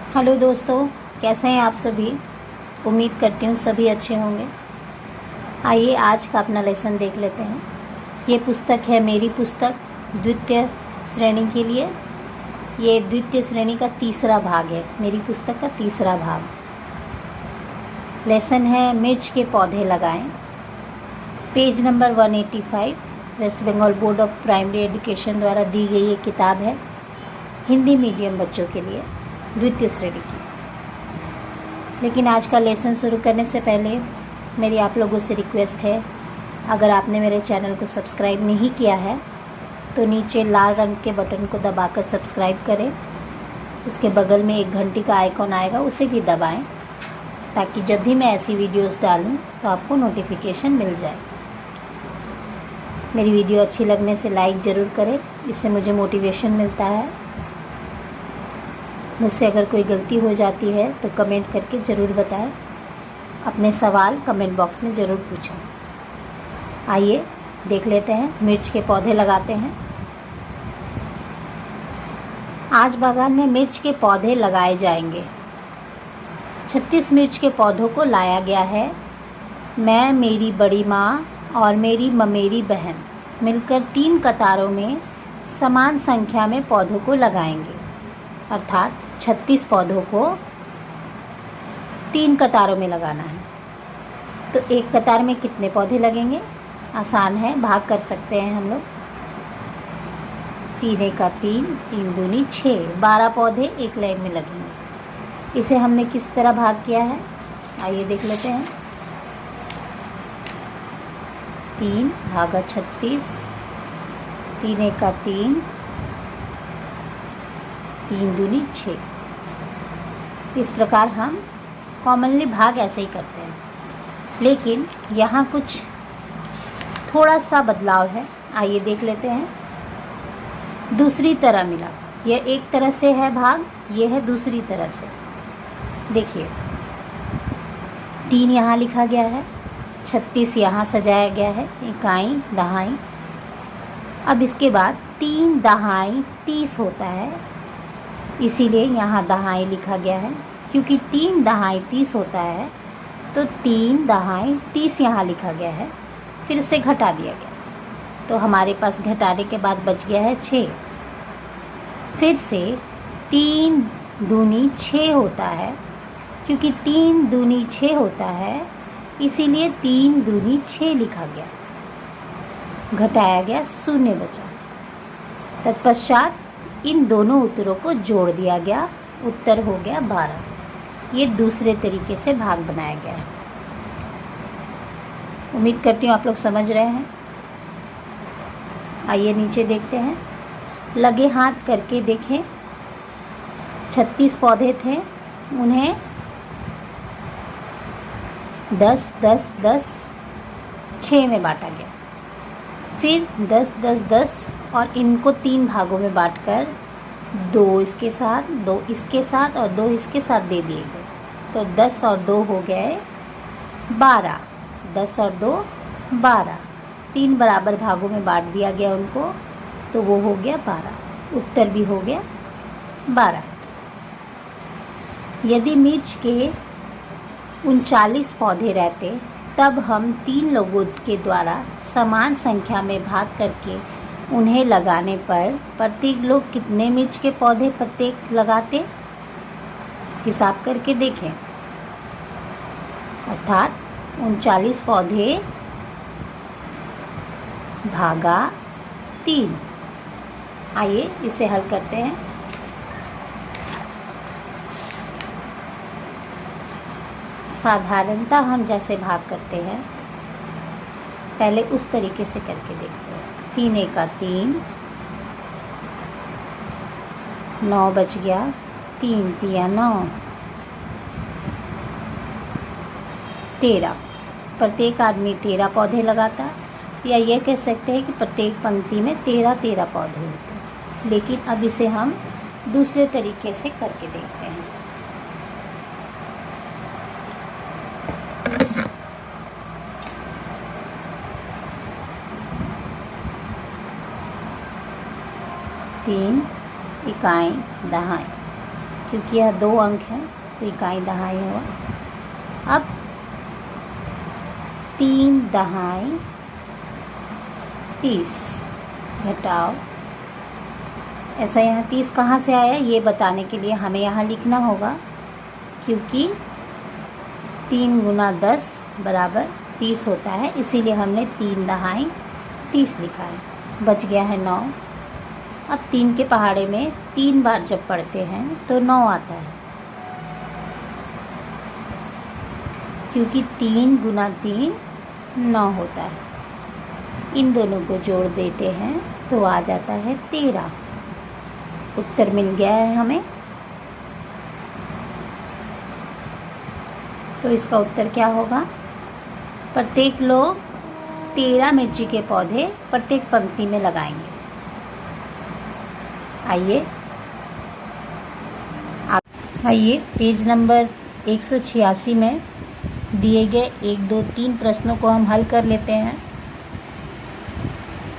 Hello दोस्तों, कैसे हैं आप सभी। उम्मीद करती हूँ सभी अच्छे होंगे। आइए आज का अपना लेसन देख लेते हैं। ये पुस्तक है मेरी पुस्तक द्वितीय श्रेणी के लिए। ये द्वितीय श्रेणी का तीसरा भाग है, मेरी पुस्तक का तीसरा भाग। लेसन है मिर्च के पौधे लगाएं। Page number 185 West Bengal board of primary education द्वारा दी गई ये किताब है, हिंदी मीडियम बच्चों के लिए, द्वितीय श्रेणी की। लेकिन आज का लेसन शुरू करने से पहले मेरी आप लोगों से रिक्वेस्ट है, अगर आपने मेरे चैनल को सब्सक्राइब नहीं किया है तो नीचे लाल रंग के बटन को दबाकर सब्सक्राइब करें। उसके बगल में एक घंटी का आइकॉन आएगा, उसे भी दबाएं ताकि जब भी मैं ऐसी वीडियोस डालूं तो आपको नोटिफिकेशन मिल जाए। मेरी वीडियो अच्छी लगने से लाइक ज़रूर करें, इससे मुझे मोटिवेशन मिलता है। मुझसे अगर कोई गलती हो जाती है तो कमेंट करके ज़रूर बताएं। अपने सवाल कमेंट बॉक्स में ज़रूर पूछें। आइए देख लेते हैं, मिर्च के पौधे लगाते हैं। आज बागान में मिर्च के पौधे लगाए जाएंगे। 36 मिर्च के पौधों को लाया गया है। मैं, मेरी बड़ी माँ और मेरी ममेरी बहन मिलकर 3 कतारों में समान संख्या में पौधों को लगाएंगे। अर्थात 36 पौधों को 3 कतारों में लगाना है। तो एक कतार में कितने पौधे लगेंगे? आसान है, भाग कर सकते हैं हम लोग। 3 एका 3, 3 दूनी 6, 12 पौधे एक लाइन में लगेंगे। इसे हमने किस तरह भाग किया है, आइए देख लेते हैं। 3 भागा 36, 3 एका 3, 3 दूनी 6। इस प्रकार हम कॉमनली भाग ऐसे ही करते हैं, लेकिन यहाँ कुछ थोड़ा सा बदलाव है। आइए देख लेते हैं। दूसरी तरह मिला, यह एक तरह से है भाग, ये है दूसरी तरह से। देखिए 3 यहाँ लिखा गया है, 36 यहाँ सजाया गया है, इकाई दहाई। अब इसके बाद 3 दहाई 30 होता है, इसीलिए यहाँ दहाई लिखा गया है। क्योंकि 3 दहाई 30 होता है तो 3 दहाई 30 यहाँ लिखा गया है, फिर उसे घटा दिया गया। तो हमारे पास घटाने के बाद बच गया है 6। फिर से 3 दूनी 6 होता है, क्योंकि 3 दूनी 6 होता है, इसीलिए 3 दूनी 6 लिखा गया, घटाया गया, 0 बचा। तत्पश्चात इन दोनों उत्तरों को जोड़ दिया गया, उत्तर हो गया 12। ये दूसरे तरीके से भाग बनाया गया है। उम्मीद करती हूँ आप लोग समझ रहे हैं। आइए नीचे देखते हैं। लगे हाथ करके देखें। 36 पौधे थे, उन्हें 10 10 10 6 में बांटा गया। फिर 10 10 10 और इनको 3 भागों में बांटकर 2 इसके साथ, 2 इसके साथ और 2 इसके साथ दे दिए गए। तो 10 और 2 हो गए 12। 10 और 2 12, 3 बराबर भागों में बांट दिया गया उनको, तो वो हो गया 12। उत्तर भी हो गया 12। यदि मिर्च के 39 पौधे रहते तब हम 3 लोगों के द्वारा समान संख्या में भाग करके उन्हें लगाने पर प्रत्येक लोग कितने मिर्च के पौधे प्रत्येक लगाते, हिसाब करके देखें। अर्थात 39 पौधे भागा 3। आइए इसे हल करते हैं। साधारणतः हम जैसे भाग करते हैं, पहले उस तरीके से करके देखते हैं। 3 एका 3, 9 बच गया, 3 तिया 9, 13। प्रत्येक आदमी 13 पौधे लगाता, या ये कह सकते हैं कि प्रत्येक पंक्ति में 13 पौधे होते। लेकिन अब इसे हम दूसरे तरीके से करके देखते हैं। तीन इकाई दहाई क्योंकि यह 2 अंक है तो इकाई दहाई हुआ। अब 3 दहाई 30 घटाओ, ऐसा यहाँ 30 कहाँ से आया ये बताने के लिए हमें यहाँ लिखना होगा, क्योंकि 3 गुना 10 बराबर 30 होता है, इसीलिए हमने 3 दहाई 30 लिखा है। बच गया है 9। अब 3 के पहाड़े में 3 बार जब पढ़ते हैं तो 9 आता है, क्योंकि 3 गुना 3 9 होता है। इन दोनों को जोड़ देते हैं तो आ जाता है 13। उत्तर मिल गया है हमें। तो इसका उत्तर क्या होगा? प्रत्येक लोग 13 मिर्ची के पौधे प्रत्येक पंक्ति में लगाएंगे। आइए पेज नंबर 186 में दिए गए 1, 2, 3 प्रश्नों को हम हल कर लेते हैं।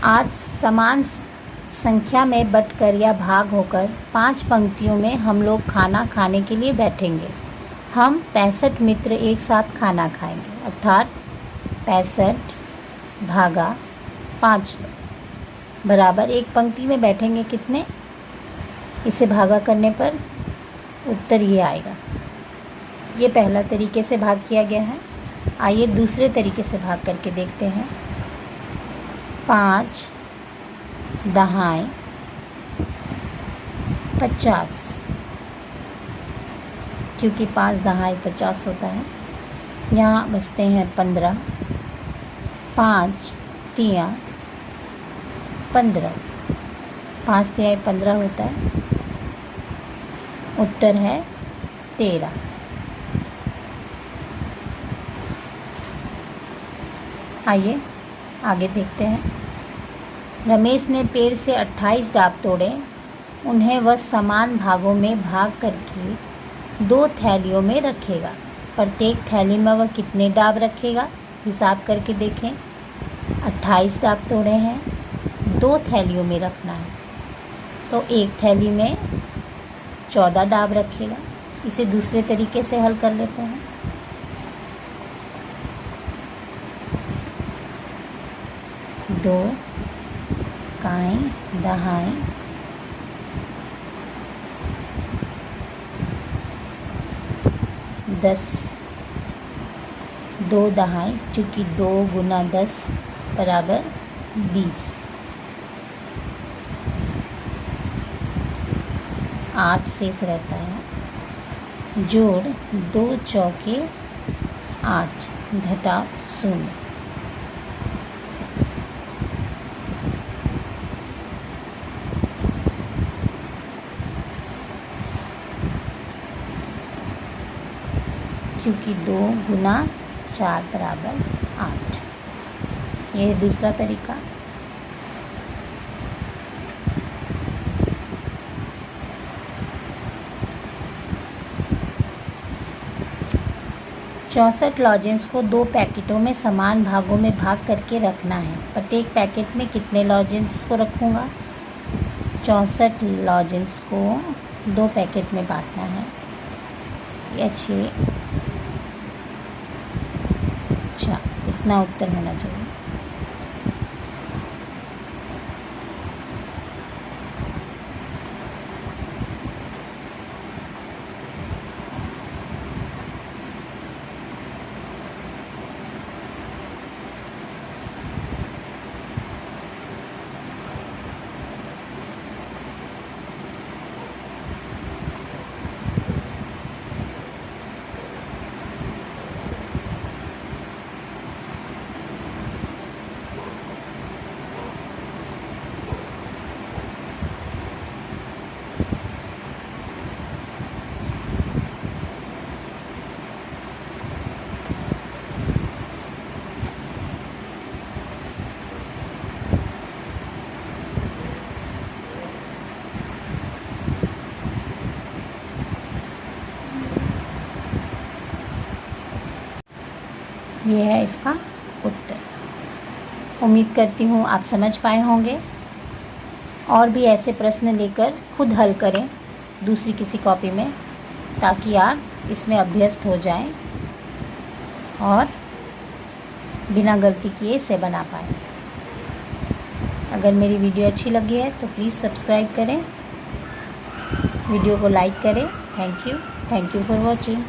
आज समान संख्या में बंटकर या भाग होकर 5 पंक्तियों में हम लोग खाना खाने के लिए बैठेंगे। हम 65 मित्र एक साथ खाना खाएंगे, अर्थात 65 भागा 5 बराबर एक पंक्ति में बैठेंगे कितने? इसे भागा करने पर उत्तर ये आएगा। ये पहला तरीके से भाग किया गया है। आइए दूसरे तरीके से भाग करके देखते हैं। 5 दहाई 50, क्योंकि 5 दहाई 50 होता है। यहाँ बचते हैं 15, 5 तिया 15, 5 तिहाई 15 होता है। उत्तर है 13। आइए आगे देखते हैं। रमेश ने पेड़ से 28 डाब तोड़े, उन्हें वह समान भागों में भाग करके 2 थैलियों में रखेगा। प्रत्येक थैली में वह कितने डाब रखेगा? हिसाब करके देखें। 28 डाब तोड़े हैं, 2 थैलियों में रखना है, तो एक थैली में 14 डाब रखेगा। इसे दूसरे तरीके से हल कर लेते हैं। दो काई दहाई 10, 2 दहाई, चूँकि 2 गुना 10 बराबर 20, 8 शेष रहता है। जोड़ 2 चौके 8 घटाओ 0। क्योंकि 2 गुना 4 बराबर 8। ये है दूसरा तरीका। चौसठ लॉजेंस को 2 पैकेटों में समान भागों में भाग करके रखना है। प्रत्येक पैकेट में कितने लॉजेंस को रखूँगा? 64 लॉजेंस को 2 पैकेट में बांटना है। या 6, अच्छा इतना उत्तर होना चाहिए। ये है इसका उत्तर। उम्मीद करती हूँ आप समझ पाए होंगे। और भी ऐसे प्रश्न लेकर खुद हल करें। दूसरी किसी कॉपी में, ताकि आप इसमें अभ्यस्त हो जाएं और बिना गलती किए इसे बना पाएँ। अगर मेरी वीडियो अच्छी लगी है तो प्लीज़ सब्सक्राइब करें, वीडियो को लाइक करें। Thank you for watching.